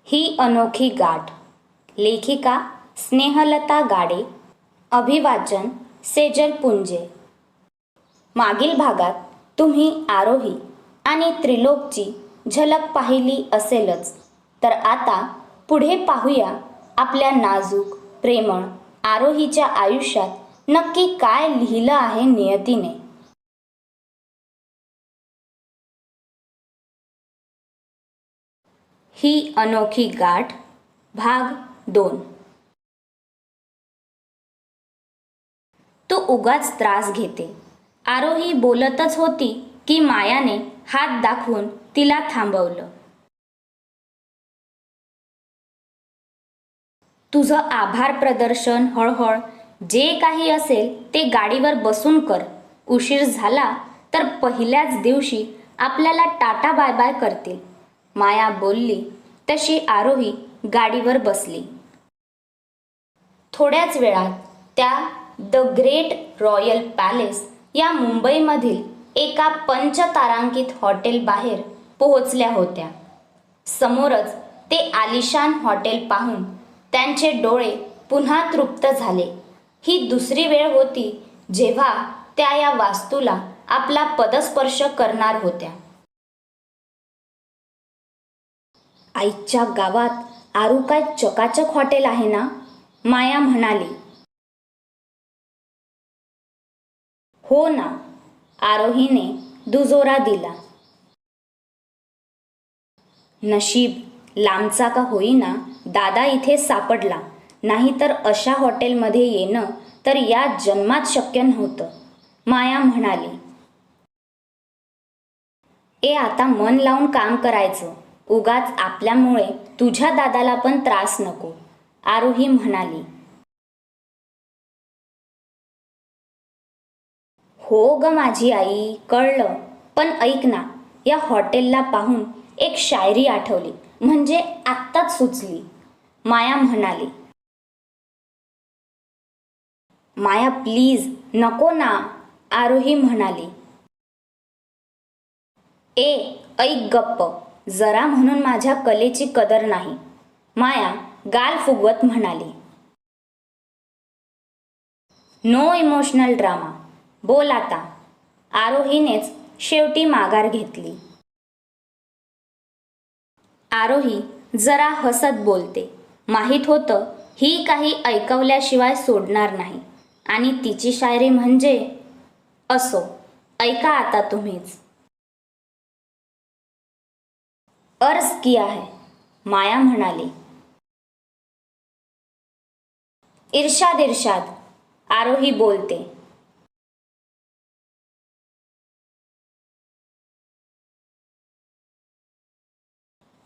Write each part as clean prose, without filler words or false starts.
ही अनोखी गाठ. लेखिका स्नेहलता गाडे. अभिवाचन सेजल पुंजे. मागील भागात तुम्ही आरोही आणि त्रिलोकची झलक पाहिली असेलच, तर आता पुढे पाहूया आपल्या नाजूक प्रेमळ आरोहीच्या आयुष्यात नक्की काय लिहिलं आहे नियतीने. ही अनोखी गाठ भाग 2. तू उगाच त्रास घेते. आरोही बोलतच होती की मायाने हात दाखवून तिला थांबवलं. तुझं आभार प्रदर्शन, हळहळ जे काही असेल ते गाडीवर बसून कर. उशीर झाला तर पहिल्याच दिवशी आपल्याला टाटा बाय बाय करतील. माया बोलली तशी आरोही गाडीवर बसली. थोड्याच वेळात त्या द ग्रेट रॉयल पॅलेस या मुंबईमधील एका पंचतारांकित हॉटेल बाहेर पोहोचल्या होत्या. समोरच ते आलिशान हॉटेल पाहून त्यांचे डोळे पुन्हा तृप्त झाले. ही दुसरी वेळ होती जेव्हा त्या या वास्तूला आपला पदस्पर्श करणार होत्या. आईच्या गावात आरू काय चकाचक हॉटेल आहे ना, माया म्हणाली. हो ना, आरोहीने दुजोरा दिला. नशीब लांबचा का होईना दादा इथे सापडला, नाहीतर अशा हॉटेलमध्ये येणं तर या जन्मात शक्य नव्हतं, माया म्हणाली. आता मन लावून काम करायचं. उगाच आपल्यामुळे तुझ्या दादाला पण त्रास नको, आरोही म्हणाली. हो ग माझी आई, कळलं. पण ऐक ना, या हॉटेलला पाहून एक शायरी आठवली, म्हणजे आत्ताच सुचली, माया म्हणाली. माया प्लीज नको ना, आरोही म्हणाली. ऐक गप्प जरा, म्हणून माझ्या कलेची कदर नाही, माया गाल फुगवत म्हणाली. नो इमोशनल ड्रामा, बोल आता. आरोहीनेच शेवटी माघार घेतली. आरोही जरा हसत बोलते. माहीत होतं ही काही ऐकवल्याशिवाय सोडणार नाही, आणि तिची शायरी म्हणजे. असो, ऐका आता तुम्हीच. अर्ज किया है, माया म्हणाली. इर्शाद इर्शाद, आरोही बोलते.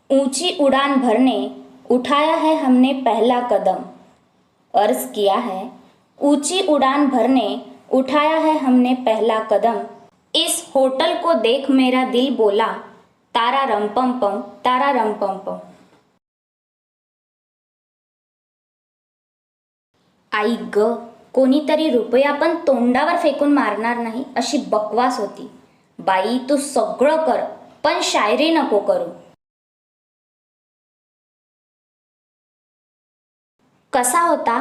ऊंची उड़ान भरने उठाया है हमने पहला कदम. अर्ज किया है, ऊंची उड़ान भरने उठाया है हमने पहला कदम. इस होटल को देख मेरा दिल बोला, तारा रमपम पम, तारा रमपम पम. आई ग, कोणीतरी रुपया पण तोंडावर फेकून मारणार नाही अशी बकवास होती. बाई तू सगळं कर, पण शायरी नको करू. कसा होता?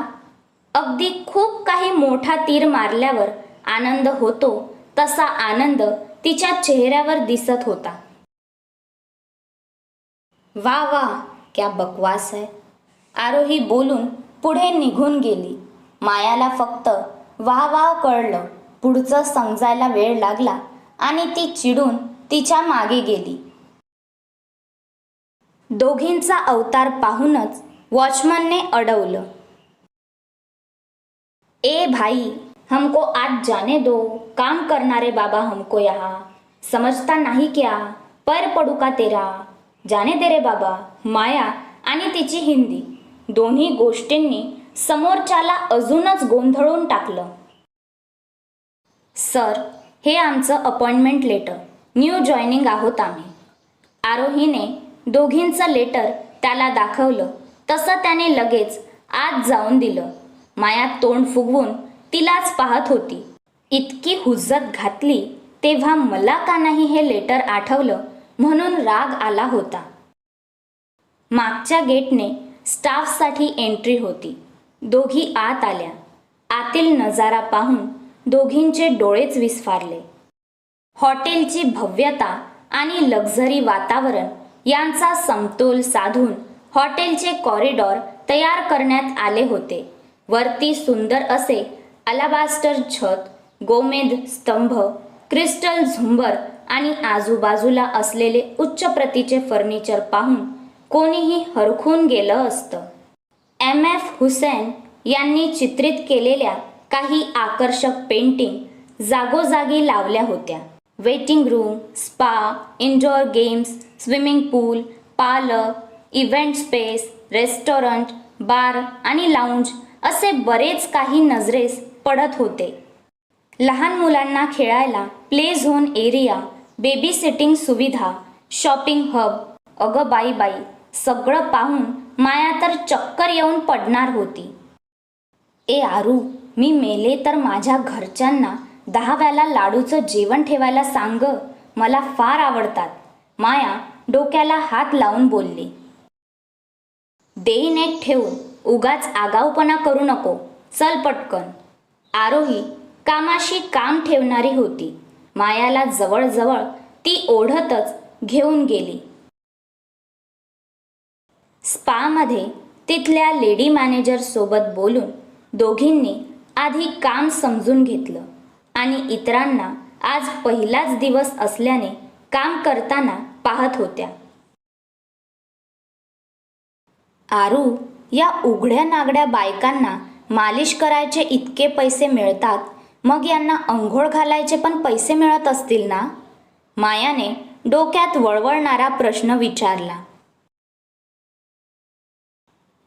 अगदी खूप काही मोठा तीर मारल्यावर आनंद होतो तसा आनंद तिच्या चेहऱ्यावर दिसत होता. वा वा, क्या बकवास है, आरोही बोलून पुढे निघून गेली. मायाला फक्त वाह वाह कळलं. पुढचं समजायला वेळ लागला आणि ती चिडून तिच्या मागे गेली. दोघींचा अवतार पाहूनच वॉचमनने अडवलं. भाई, हमको आज जाने दो, काम करणारे बाबा हमको यहाँ समजता नहीं क्या, पैर पडू का तेरा, जाने दे रे बाबा. माया आणि तिची हिंदी दोन्ही गोष्टींनी समोरच्याला अजूनच गोंधळून टाकलं. सर, हे आमचं अपॉइंटमेंट लेटर, न्यू जॉईनिंग आहोत आम्ही. आरोहीने दोघींचं लेटर त्याला दाखवलं तसं त्याने लगेच आत जाऊन दिलं. माया तोंड फुगवून तिलाच पाहत होती. इतकी हुज्जत घातली तेव्हा मला का नाही हे लेटर आठवलं म्हणून राग आला होता. मागच्या गेटने स्टाफसाठी एंट्री होती. दोघी आत आल्या. आतील नजारा पाहून दोघींचे डोळेच विस्फारले. हॉटेलची भव्यता आणि लक्झरी वातावरण यांचा समतोल साधून हॉटेलचे कॉरिडॉर तयार करण्यात आले होते. वरती सुंदर असे अलाबास्टर छत, गोमेद स्तंभ, क्रिस्टल झुंबर आणि आजूबाजूला असलेले उच्च प्रतीचे फर्निचर पाहून कोणीही हरखून गेलं असतं. M.F. हुसैन यांनी चित्रित केलेल्या काही आकर्षक पेंटिंग जागोजागी लावल्या होत्या. Waiting room, spa, indoor games, swimming pool, parlour, event space, restaurant, bar आणि लाऊंज असे बरेच काही नजरेस पडत होते. लहान मुलांना खेळायला play zone area, baby sitting सुविधा, शॉपिंग हब. अगं बाई बाई, सगळं पाहून माया तर चक्कर येऊन पडणार होती. ए आरू, मी मेले तर माझ्या घरच्यांना 10 वेळा लाडूचं जेवण ठेवायला सांग, मला फार आवडतात. माया डोक्याला हात लावून बोलली. देईन एक ठेवून, उगाच आगाऊपणा करू नको. चल पटकन. आरोही कामाशी काम ठेवणारी होती. मायाला जवळजवळ ती ओढतच घेऊन गेली. स्पामध्ये तिथल्या लेडी मॅनेजर सोबत बोलून दोघींनी आधी काम समजून घेतलं आणि इतरांना आज पहिलाच दिवस असल्याने काम करताना पाहत होत्या. आरू, या उघड्या नागड्या बायकांना मालिश करायचे इतके पैसे मिळतात, मग यांना अंघोळ घालायचे पण पैसे मिळत असतील ना? मायाने डोक्यात वळवळणारा प्रश्न विचारला.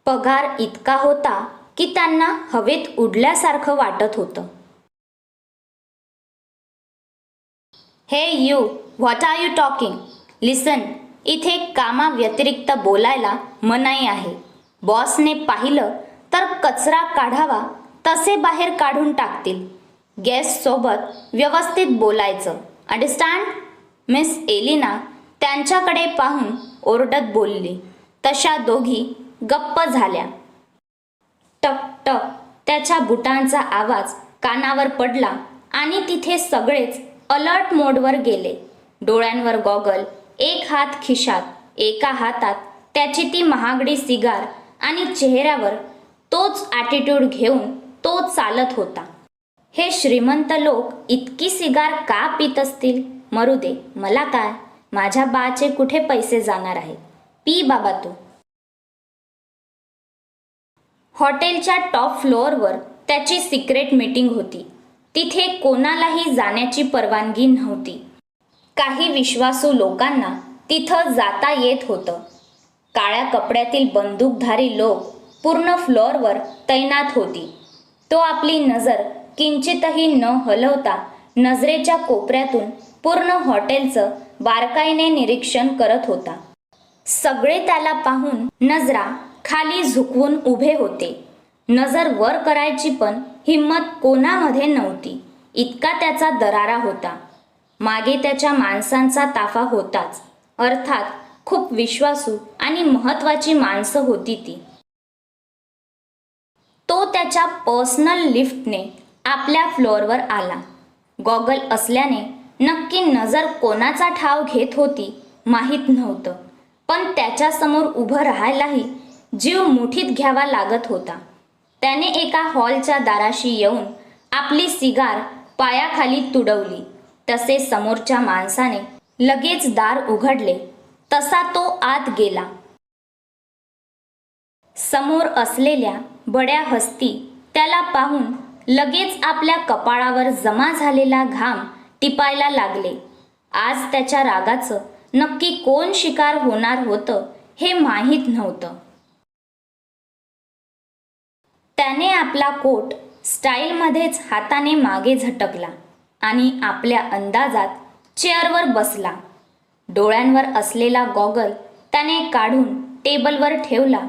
पगार इतका होता की त्यांना हवेत उडल्यासारखं वाटत होतं. Hey you, what are you talking? Listen, इथे कामाव्यतिरिक्त बोलायला मनाई आहे. बॉसने पाहिलं तर कचरा काढावा तसे बाहेर काढून टाकतील. गेस्टसोबत व्यवस्थित बोलायचं, अंडरस्टँड? मिस एलिना त्यांच्याकडे पाहून ओरडत बोलली. तशा दोघी गप्प झाल्या. टक टक त्याच्या बुटांचा आवाज कानावर पडला आणि तिथे सगळेच अलर्ट मोडवर गेले. डोळ्यांवर गॉगल, एक हात खिशात, एका हातात त्याची ती महागडी सिगार आणि चेहऱ्यावर तोच ॲटिट्यूड घेऊन तो चालत होता. हे श्रीमंत लोक इतकी सिगार का पित असतील? मरू दे, मला काय, माझ्या बाचे कुठे पैसे जाणार आहेत. पी बाबा तू. हॉटेलच्या टॉप फ्लोअरवर त्याची सिक्रेट मीटिंग होती. तिथे कोणालाही जाण्याची परवानगी नव्हती. काही विश्वासू लोकांना तिथं जाता येत होतं. काळ्या कपड्यातील बंदूकधारी लोक पूर्ण फ्लोअरवर तैनात होती. तो आपली नजर किंचितही न हलवता नजरेच्या कोपऱ्यातून पूर्ण हॉटेलचं बारकाईने निरीक्षण करत होता. सगळे त्याला पाहून नजरा खाली झुकवून उभे होते. नजर वर करायची पण हिम्मत कोणामध्ये नव्हती, इतका त्याचा दरारा होता. मागे त्याच्या माणसांचा ताफा होताच, अर्थात खूप विश्वासू आणि महत्त्वाची माणसं होती ती. तो त्याच्या पर्सनल लिफ्टने आपल्या फ्लोअरवर आला. गॉगल असल्याने नक्की नजर कोणाचा ठाव घेत होती माहीत नव्हतं, पण त्याच्यासमोर उभं राहायलाही जीव मुठीत घ्यावा लागत होता. त्याने एका हॉलच्या दाराशी येऊन आपली सिगार पायाखाली तुडवली. तसे समोरच्या माणसाने लगेच दार उघडले. तसा तो आत गेला. समोर असलेल्या बड्या हस्ती त्याला पाहून लगेच आपल्या कपाळावर जमा झालेला घाम टिपायला लागले. आज त्याच्या रागाचं नक्की कोण शिकार होणार होतं हे माहीत नव्हतं. त्याने आपला कोट स्टाईलमध्येच हाताने मागे झटकला आणि आपल्या अंदाजात चेअरवर बसला. डोळ्यांवर असलेला गॉगल त्याने काढून टेबलवर ठेवला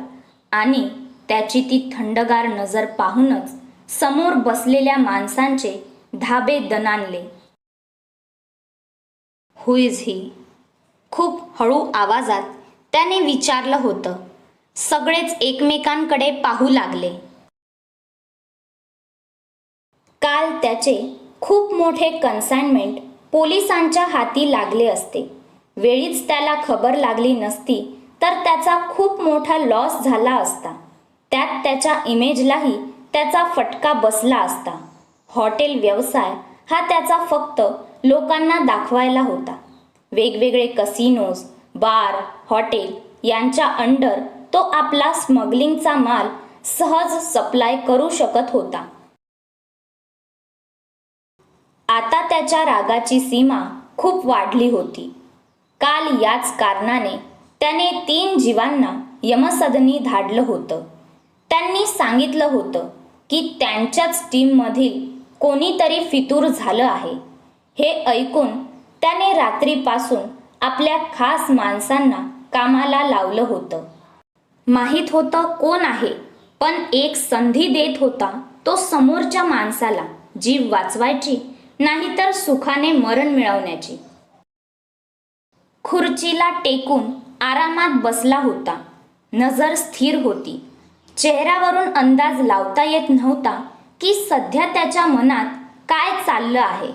आणि त्याची ती थंडगार नजर पाहूनच समोर बसलेल्या माणसांचे धाबे दणाणले. हु इज ही? खूप हळू आवाजात त्याने विचारलं होतं. सगळेच एकमेकांकडे पाहू लागले. काल त्याचे खूप मोठे कन्साइनमेंट पोलिसांच्या हाती लागले असते. वेळीच त्याला खबर लागली नसती तर त्याचा खूप मोठा लॉस झाला असता. त्यात त्याच्या इमेजलाही त्याचा फटका बसला असता. हॉटेल व्यवसाय हा त्याचा फक्त लोकांना दाखवायला होता. वेगवेगळे कसिनोज, बार, हॉटेल यांच्या अंडर तो आपला स्मगलिंगचा माल सहज सप्लाय करू शकत होता. आता त्याच्या रागाची सीमा खूप वाढली होती. काल याच कारणाने त्याने 3 जीवांना यमसदनी धाडलं होतं. त्यांनी सांगितलं होतं की त्यांच्याच टीममधील कोणीतरी फितूर झालं आहे. हे ऐकून त्याने रात्रीपासून आपल्या खास माणसांना कामाला लावलं होतं. माहीत होतं कोण आहे, पण एक संधी देत होता तो समोरच्या माणसाला जीव वाचवायची नाहीतर सुखाने मरण मिळवण्याची. खुर्चीला टेकून आरामात बसला होता. नजर स्थिर होती. चेहऱ्यावरून अंदाज लावता येत नव्हता की सध्या त्याच्या मनात काय चाललं आहे.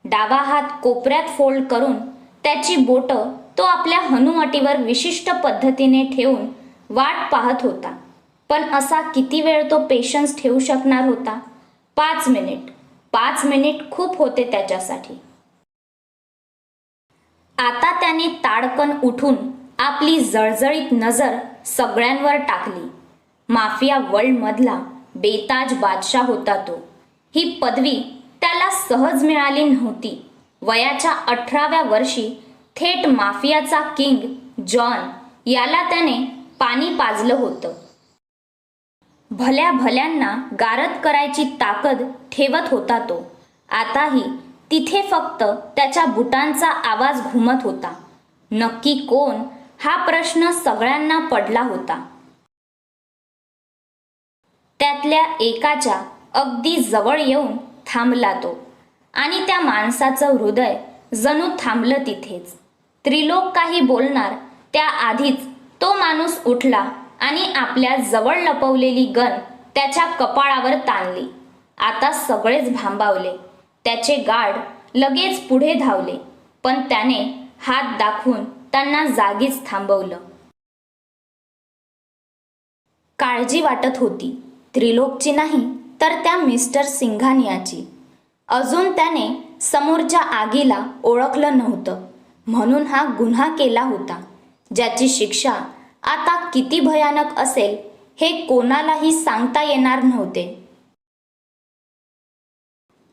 डावा हात कोपऱ्यात फोल्ड करून त्याची बोटं तो आपल्या हनुवटीवर विशिष्ट पद्धतीने ठेवून वाट पाहत होता. पण असा किती वेळ तो पेशन्स ठेवू शकणार होता? 5 मिनिट. 5 मिनिट खूप होते त्याच्यासाठी. आता त्याने ताडकन उठून आपली जळजळीत नजर सगळ्यांवर टाकली. माफिया वर्ल्डमधला बेताज बादशाह होता तो. ही पदवी त्याला सहज मिळाली नव्हती. वयाच्या 18व्या वर्षी थेट माफियाचा किंग जॉन याला त्याने पाणी पाजलं होतं. भल्या भल्यांना गारद करायची ताकद ठेवत होता तो. आताही तिथे फक्त त्याच्या बुटांचा आवाज घुमत होता. नक्की कोण हा प्रश्न सगळ्यांना पडला होता. त्यातल्या एकाच्या अगदी जवळ येऊन थांबला तो आणि त्या माणसाचं हृदय जणू थांबलं तिथेच. त्रिलोक काही बोलणार त्याआधीच तो माणूस उठला आणि आपल्या जवळ लपवलेली गन त्याच्या कपाळावर ताणली. आता सगळेच भांबावले. त्याचे गार्ड लगेच पुढे धावले, पण त्याने हात दाखवून त्यांना जागीच थांबवलं. काळजी वाटत होती. त्रिलोकची नाही तर त्या मिस्टर सिंघानियाची. अजून त्याने समोरच्या आगीला ओळखलं नव्हतं म्हणून हा गुन्हा केला होता, ज्याची शिक्षा आता किती भयानक असेल हे कोणालाही सांगता येणार नव्हते.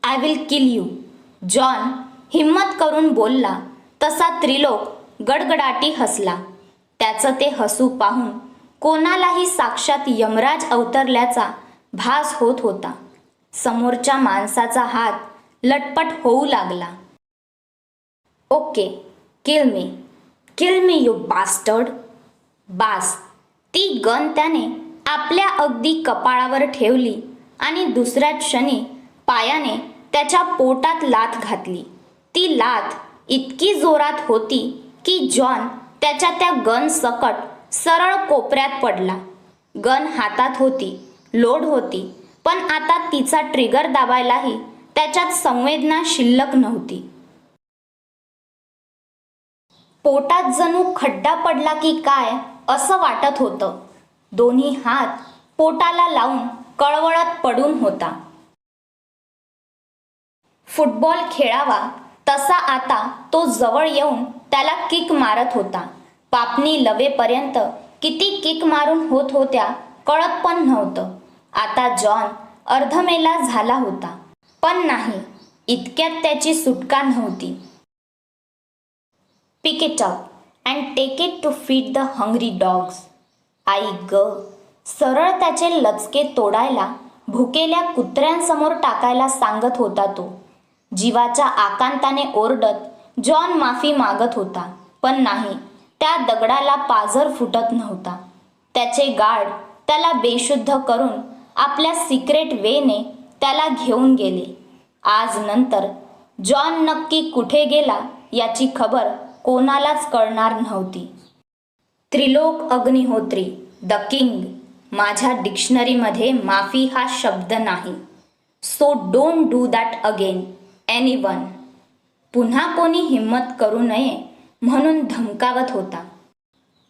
I will kill you, John हिम्मत करून बोलला. तसा त्रिलोक गडगडाटी हसला. त्याचं ते हसू पाहून कोणालाही साक्षात यमराज अवतरल्याचा भास होत होता. समोरच्या माणसाचा हात लटपट होऊ लागला. Okay, kill me you bastard. बास. ती गन त्याने आपल्या अगदी कपाळावर ठेवली आणि दुसऱ्या क्षणी पायाने त्याच्या पोटात लाथ घातली. ती लाथ इतकी जोरात होती की जॉन त्याच्या त्या गन सकट सरळ कोपऱ्यात पडला. गन हातात होती, लोड होती, पण आता तिचा ट्रिगर दाबायलाही त्याच्यात संवेदना शिल्लक नव्हती. पोटात जणू खड्डा पडला की काय असं वाटत होतं. दोन्ही हात पोटाला लावून कळवळत पडून होता. फुटबॉल खेळावा तसा आता तो जवळ येऊन त्याला किक मारत होता. पापणी लवेपर्यंत किती किक मारून होत होत्या कळत पण नव्हतं. आता जॉन अर्धमेला झाला होता, पण नाही, इतक्यात त्याची सुटका नव्हती. Pick it up and take it to feed the hungry dogs. आई ग. सरळ त्याचे लचके तोडायला भुकेल्या कुत्र्यांसमोर टाकायला सांगत होता तो. जीवाच्या आकांताने ओरडत जॉन माफी मागत होता, पण नाही, त्या दगडाला पाझर फुटत नव्हता. त्याचे गार्ड त्याला बेशुद्ध करून आपल्या सिक्रेट वेने त्याला घेऊन गेले. आज नंतर जॉन नक्की कुठे गेला याची खबर कोणालाच कळणार नव्हती. त्रिलोक अग्निहोत्री द किंग, माझ्या डिक्शनरीमध्ये माफी हा शब्द नाही. So don't do that again anyone. पुन्हा कोणी हिम्मत करू नये म्हणून धमकावत होता.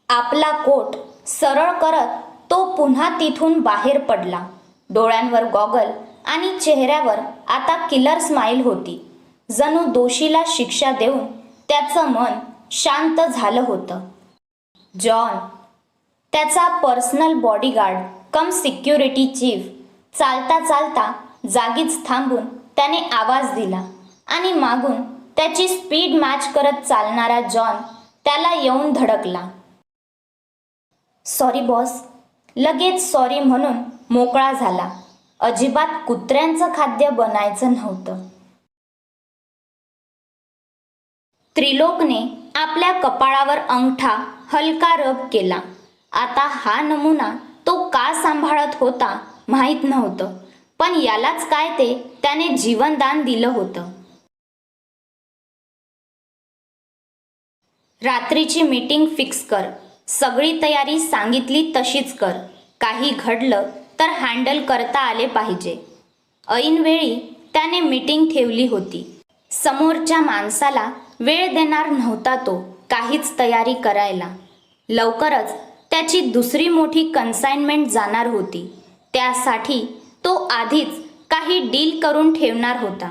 आपला कोट सरळ करत तो पुन्हा तिथून बाहेर पडला. डोळ्यांवर गॉगल आणि चेहऱ्यावर आता किलर स्माईल होती. जणू दोषीला शिक्षा देऊन त्याचं मन शांत झालं होतं. जॉन, त्याचा पर्सनल बॉडीगार्ड कम सिक्युरिटी चीफ, चालता चालता जागीच थांबून त्याने आवाज दिला आणि मागून त्याची स्पीड मॅच करत चालणारा जॉन त्याला येऊन धडकला. Sorry boss. लगेच सॉरी म्हणून मोकळा झाला. अजिबात कुत्र्यांचं खाद्य बनायचं नव्हतं. त्रिलोकने आपल्या कपाळावर अंगठा हलका रब केला. आता हा नमुना तो का सांभाळत होता माहीत नव्हतं, पण यालाच काय ते त्याने जीवनदान दिलं होतं. रात्रीची मीटिंग फिक्स कर. सगळी तयारी सांगितली तशीच कर. काही घडलं तर हँडल करता आले पाहिजे. ऐनवेळी त्याने मीटिंग ठेवली होती. समोरच्या माणसाला वेळ देणार नव्हता तो काहीच तयारी करायला. लवकरच त्याची दुसरी मोठी कन्साइनमेंट जाणार होती. त्यासाठी तो आधीच काही डील करून ठेवणार होता.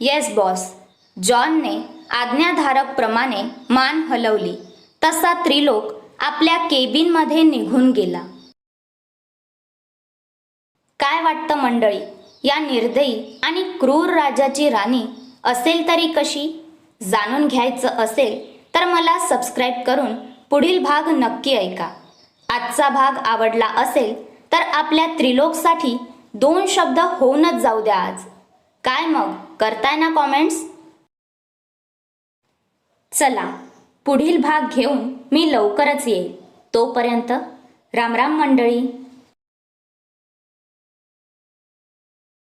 Yes boss. जॉनने आज्ञाधारकप्रमाणे मान हलवली तसा त्रिलोक आपल्या केबिनमध्ये निघून गेला. काय वाटतं मंडळी, या निर्दयी आणि क्रूर राजाची राणी असेल तरी कशी? जाणून घ्यायचं असेल तर मला सबस्क्राईब करून पुढील भाग नक्की ऐका. आजचा भाग आवडला असेल तर आपल्या त्रिलोकसाठी 2 शब्द होऊनच जाऊ द्या आज. काय मग, करताय ना कॉमेंट्स? चला, पुढील भाग घेऊन मी लवकरच येईल. तोपर्यंत राम राम मंडळी.